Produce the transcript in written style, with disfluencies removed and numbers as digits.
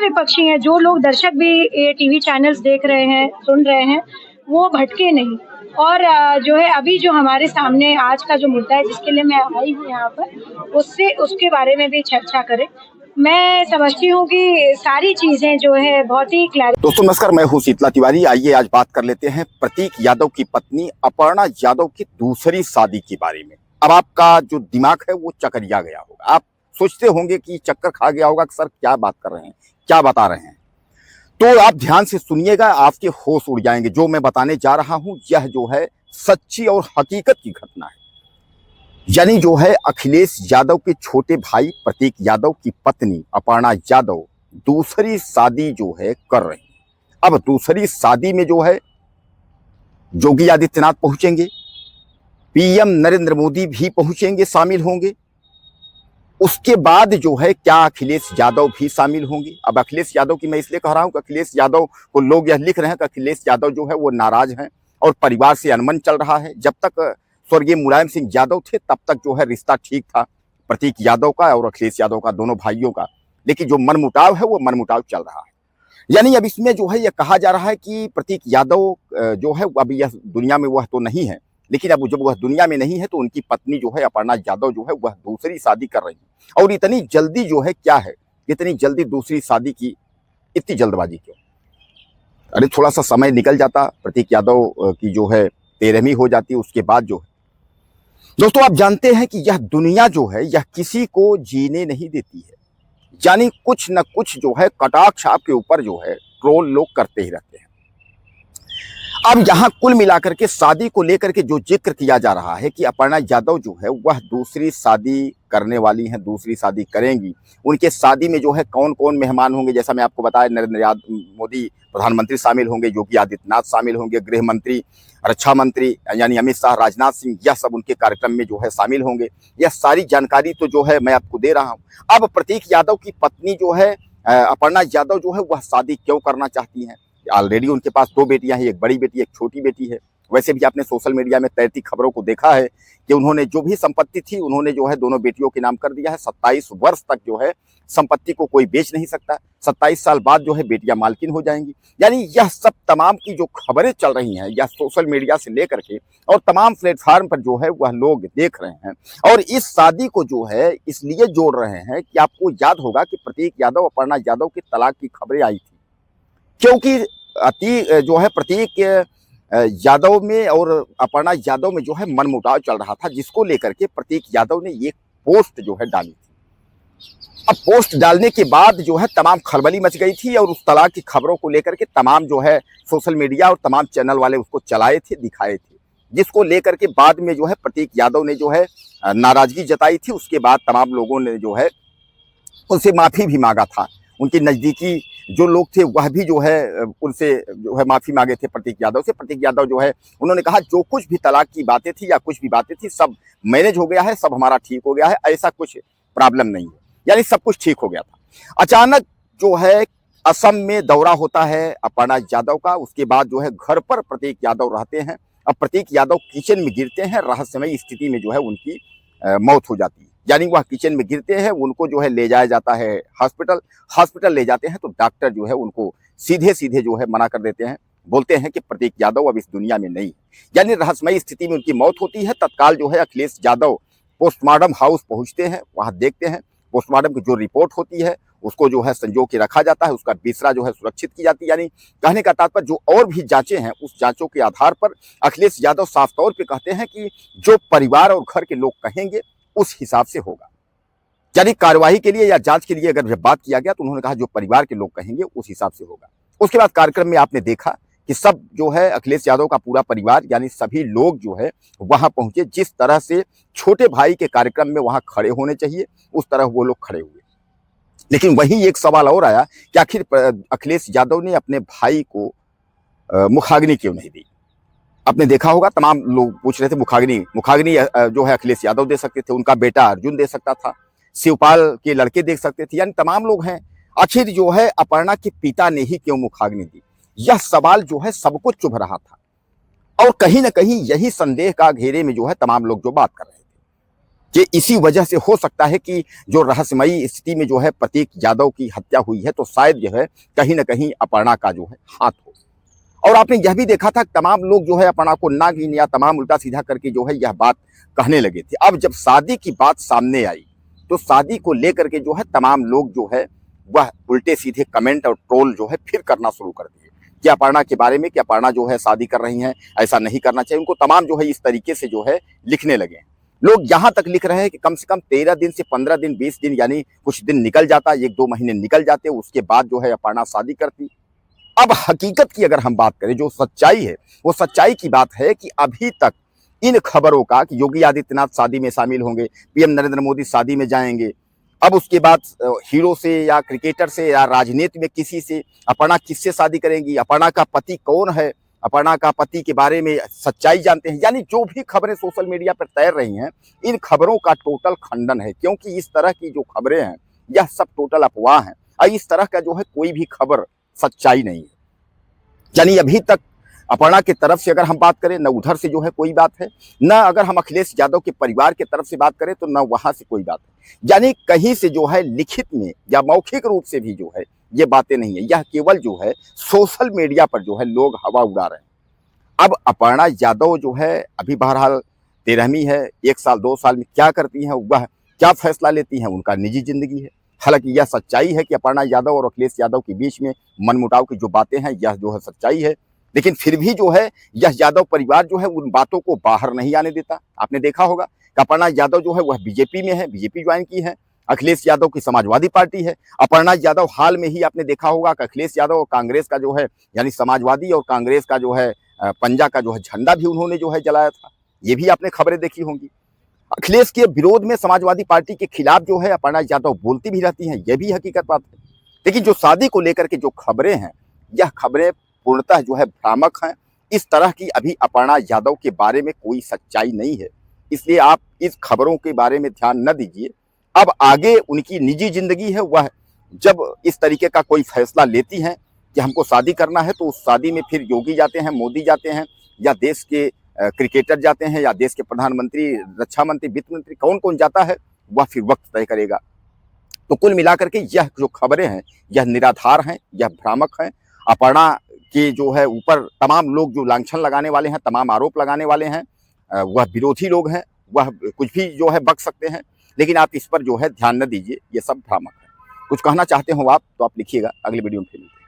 विपक्षी हैं, जो लोग दर्शक भी ये टीवी चैनल्स देख रहे हैं, सुन रहे हैं, वो भटके नहीं। और जो है अभी जो हमारे सामने आज का जो मुद्दा है जिसके लिए मैं आई हूँ यहाँ पर, उसके बारे में भी चर्चा करें। मैं समझती हूँ कि सारी चीजें जो है बहुत ही दोस्तों नमस्कार, मैं हूँ शीतला तिवारी। आइए आज बात कर लेते हैं प्रतीक यादव की पत्नी अपर्णा यादव की दूसरी शादी के बारे में। अब आपका जो दिमाग है वो चकरिया गया होगा, आप सोचते होंगे कि चक्कर खा गया होगा कि सर क्या बात कर रहे हैं, क्या बता रहे हैं। तो आप ध्यान से सुनिएगा, आपके होश उड़ जाएंगे। जो मैं बताने जा रहा हूं यह जो है सच्ची और हकीकत की घटना है। यानी जो है अखिलेश यादव के छोटे भाई प्रतीक यादव की पत्नी अपर्णा यादव दूसरी शादी जो है कर रही है। अब दूसरी शादी में जो है योगी आदित्यनाथ पहुंचेंगे, पीएम नरेंद्र मोदी भी पहुंचेंगे, शामिल होंगे। उसके बाद जो है क्या अखिलेश यादव भी शामिल होंगे। अब अखिलेश यादव की मैं इसलिए कह रहा हूं कि अखिलेश यादव को लोग यह लिख रहे हैं कि अखिलेश यादव जो है वो नाराज हैं और परिवार से अनबन चल रहा है। जब तक स्वर्गीय मुलायम सिंह यादव थे तब तक जो है रिश्ता ठीक था प्रतीक यादव का और अखिलेश यादव का, दोनों भाइयों का। लेकिन जो मनमुटाव है वो मनमुटाव चल रहा है। यानी अब इसमें जो है यह कहा जा रहा है कि प्रतीक यादव जो है अब यह दुनिया में वह तो नहीं है, लेकिन अब जब वह दुनिया में नहीं है तो उनकी पत्नी जो है अपर्णा यादव जो है वह दूसरी शादी कर रही है। और इतनी जल्दी जो है क्या है, इतनी जल्दी दूसरी शादी की इतनी जल्दबाजी क्यों? अरे थोड़ा सा समय निकल जाता, प्रतीक यादव की जो है 13वीं हो जाती, उसके बाद जो है। दोस्तों आप जानते हैं कि यह दुनिया जो है यह किसी को जीने नहीं देती है। यानी कुछ न कुछ जो है कटाक्ष आपके ऊपर जो है ट्रोल लोग करते ही रहते हैं। अब यहां कुल मिलाकर के शादी को लेकर के जो जिक्र किया जा रहा है कि अपर्णा यादव जो है वह दूसरी शादी करने वाली हैं, दूसरी शादी करेंगी। उनके शादी में जो है कौन कौन मेहमान होंगे, जैसा मैं आपको बताया, नरेंद्र मोदी प्रधानमंत्री शामिल होंगे, योगी आदित्यनाथ शामिल होंगे, गृह मंत्री, रक्षा मंत्री यानी अमित शाह, राजनाथ सिंह, यह सब उनके कार्यक्रम में जो है शामिल होंगे। यह सारी जानकारी तो जो है मैं आपको दे रहा हूं। अब प्रतीक यादव की पत्नी जो है अपर्णा यादव जो है वह शादी क्यों करना चाहती हैं? ऑलरेडी उनके पास 2 बेटियां हैं, एक बड़ी बेटी एक छोटी बेटी है। वैसे भी आपने सोशल मीडिया में तैरती खबरों को देखा है कि उन्होंने जो भी संपत्ति थी उन्होंने जो है दोनों बेटियों के नाम कर दिया है। 27 वर्ष तक जो है संपत्ति को कोई बेच नहीं सकता। 27 साल बाद जो है बेटियां मालकिन हो जाएंगी। यानी यह सब तमाम की जो खबरें चल रही हैं यह सोशल मीडिया से लेकर के और तमाम प्लेटफॉर्म पर जो है वह लोग देख रहे हैं। और इस शादी को जो है इसलिए जोड़ रहे हैं कि आपको याद होगा कि प्रतीक यादव अपर्णा यादव की तलाक की खबरें आई थी, क्योंकि जो है प्रतीक यादव में और अपर्णा यादव में जो है मनमुटाव चल रहा था, जिसको लेकर के प्रतीक यादव ने ये पोस्ट जो है डाली थी। अब पोस्ट डालने के बाद जो है तमाम खलबली मच गई थी और उस तलाक की खबरों को लेकर के तमाम जो है सोशल मीडिया और तमाम चैनल वाले उसको चलाए थे, दिखाए थे, जिसको लेकर के बाद में जो है प्रतीक यादव ने जो है नाराजगी जताई थी। उसके बाद तमाम लोगों ने जो है उनसे माफी भी मांगा था। उनके नजदीकी जो लोग थे वह भी जो है उनसे जो है माफी मांगे थे प्रतीक यादव से। प्रतीक यादव जो है उन्होंने कहा जो कुछ भी तलाक की बातें थी या कुछ भी बातें थी सब मैनेज हो गया है, सब हमारा ठीक हो गया है, ऐसा कुछ प्रॉब्लम नहीं है। यानी सब कुछ ठीक हो गया था। अचानक जो है असम में दौरा होता है अपर्णा यादव का। उसके बाद जो है घर पर प्रतीक यादव रहते हैं। अब प्रतीक यादव किचन में गिरते हैं, रहस्यमयी स्थिति में जो है उनकी मौत हो जाती है। यानी वह किचन में गिरते हैं, उनको जो है ले जाया जाता है हॉस्पिटल ले जाते हैं तो डॉक्टर जो है उनको सीधे सीधे जो है मना कर देते हैं, बोलते हैं कि प्रतीक यादव अब इस दुनिया में नहीं। यानी रहस्यमयी स्थिति में उनकी मौत होती है। तत्काल जो है अखिलेश यादव पोस्टमार्टम हाउस पहुंचते हैं, वहां देखते हैं। पोस्टमार्टम की जो रिपोर्ट होती है उसको जो है संजो के रखा जाता है, उसका बिसरा जो है सुरक्षित की जाती है। यानी कहने का तात्पर्य जो और भी जांचें हैं उस जांचों के आधार पर अखिलेश यादव साफ तौर पर कहते हैं कि जो परिवार और घर के लोग कहेंगे उस हिसाब से होगा। यानी कार्यवाही के लिए या जांच के लिए अगर जब बात किया गया तो उन्होंने कहा जो परिवार के लोग कहेंगे उस हिसाब से होगा। उसके बाद कार्यक्रम में आपने देखा कि सब जो है अखिलेश यादव का पूरा परिवार यानी सभी लोग जो है वहां पहुंचे। जिस तरह से छोटे भाई के कार्यक्रम में वहां खड़े होने चाहिए उस तरह वो लोग खड़े हुए। लेकिन वहीं एक सवाल और आया कि आखिर अखिलेश यादव ने अपने भाई को मुखाग्नि क्यों नहीं दी। आपने देखा होगा तमाम लोग पूछ रहे थे मुखाग्नि जो है अखिलेश यादव दे सकते थे, उनका बेटा अर्जुन दे सकता था, शिवपाल के लड़के दे सकते थे, यानी तमाम लोग हैं। आखिर जो है अपर्णा के पिता ने ही क्यों मुखाग्नि दी, यह सवाल जो है सबको चुभ रहा था। और कहीं ना कहीं यही संदेह का घेरे में जो है तमाम लोग जो बात कर रहे थे। कि इसी वजह से हो सकता है कि जो रहस्यमयी स्थिति में जो है प्रतीक यादव की हत्या हुई है, तो शायद जो है कहीं ना कहीं अपर्णा का जो है हाथ हो। और आपने यह भी देखा था तमाम लोग जो है अपर्णा को नागिन या तमाम उल्टा सीधा करके जो है यह बात कहने लगे थे। अब जब शादी की बात सामने आई तो शादी को लेकर के जो है तमाम लोग जो है वह उल्टे सीधे कमेंट और ट्रोल जो है फिर करना शुरू कर दिए कि अपर्णा के बारे में, कि अपर्णा जो है शादी कर रही हैं, ऐसा नहीं करना चाहिए। उनको तमाम जो है इस तरीके से जो है लिखने लगे। लोग यहाँ तक लिख रहे हैं कि कम से कम 13 दिन से 15 दिन 20 दिन यानी कुछ दिन निकल जाता, 1-2 महीने निकल जाते, उसके बाद जो है अपर्णा शादी करती। अब हकीकत की अगर हम बात करें, जो सच्चाई है वो सच्चाई की बात है कि अभी तक इन खबरों का कि योगी आदित्यनाथ शादी में शामिल होंगे, पीएम नरेंद्र मोदी शादी में जाएंगे, अब उसके बाद हीरो से या क्रिकेटर से या राजनीति में किसी से, अपर्णा किससे शादी करेंगी, अपर्णा का पति कौन है, अपर्णा का पति के बारे में सच्चाई जानते हैं, यानी जो भी खबरें सोशल मीडिया पर तैर रही हैं इन खबरों का टोटल खंडन है। क्योंकि इस तरह की जो खबरें हैं यह सब टोटल अफवाह हैं और इस तरह का जो है कोई भी खबर सच्चाई नहीं है। यानी अभी तक अपर्णा की तरफ से अगर हम बात करें न उधर से जो है कोई बात है, न अगर हम अखिलेश यादव के परिवार की तरफ से बात करें तो न वहां से कोई बात है। यानी कहीं से जो है लिखित में या मौखिक रूप से भी जो है ये बातें नहीं है, यह केवल जो है सोशल मीडिया पर जो है लोग हवा उड़ा रहे हैं। अब अपर्णा यादव जो है अभी बहरहाल 13वीं है, 1 साल 2 साल में क्या करती हैं, वह क्या फैसला लेती हैं, उनका निजी जिंदगी है। हालांकि यह सच्चाई है कि अपर्णा यादव और अखिलेश यादव के बीच में मनमुटाव की जो बातें हैं यह जो है सच्चाई है, लेकिन फिर भी जो है यह यादव परिवार जो है उन बातों को बाहर नहीं आने देता। आपने देखा होगा कि अपर्णा यादव जो है वह बीजेपी में है, बीजेपी ज्वाइन की है, अखिलेश यादव की समाजवादी पार्टी है। अपर्णा यादव हाल में ही आपने देखा होगा कि अखिलेश यादव और कांग्रेस का जो है यानी समाजवादी और कांग्रेस का जो है पंजा का जो है झंडा भी उन्होंने जो है जलाया था। ये भी आपने खबरें देखी होंगी। अखिलेश के विरोध में समाजवादी पार्टी के खिलाफ जो है अपर्णा यादव बोलती भी रहती हैं, यह भी हकीकत बात है। लेकिन जो शादी को लेकर के जो खबरें हैं यह खबरें पूर्णतः जो है भ्रामक हैं। इस तरह की अभी अपर्णा यादव के बारे में कोई सच्चाई नहीं है, इसलिए आप इस खबरों के बारे में ध्यान न दीजिए। अब आगे उनकी निजी जिंदगी है, वह जब इस तरीके का कोई फैसला लेती हैं कि हमको शादी करना है तो उस शादी में फिर योगी जाते हैं, मोदी जाते हैं या देश के क्रिकेटर जाते हैं या देश के प्रधानमंत्री, रक्षा मंत्री, वित्त मंत्री, कौन कौन जाता है वह फिर वक्त तय करेगा। तो कुल मिलाकर के यह जो खबरें हैं यह निराधार हैं, यह भ्रामक हैं। अपर्णा के जो है ऊपर तमाम लोग जो लांछन लगाने वाले हैं, तमाम आरोप लगाने वाले हैं, वह विरोधी लोग हैं, वह कुछ भी जो है बक सकते हैं, लेकिन आप इस पर जो है ध्यान न दीजिए, ये सब भ्रामक है। कुछ कहना चाहते हो आप तो आप लिखिएगा, अगले वीडियो में फिर मिलते हैं।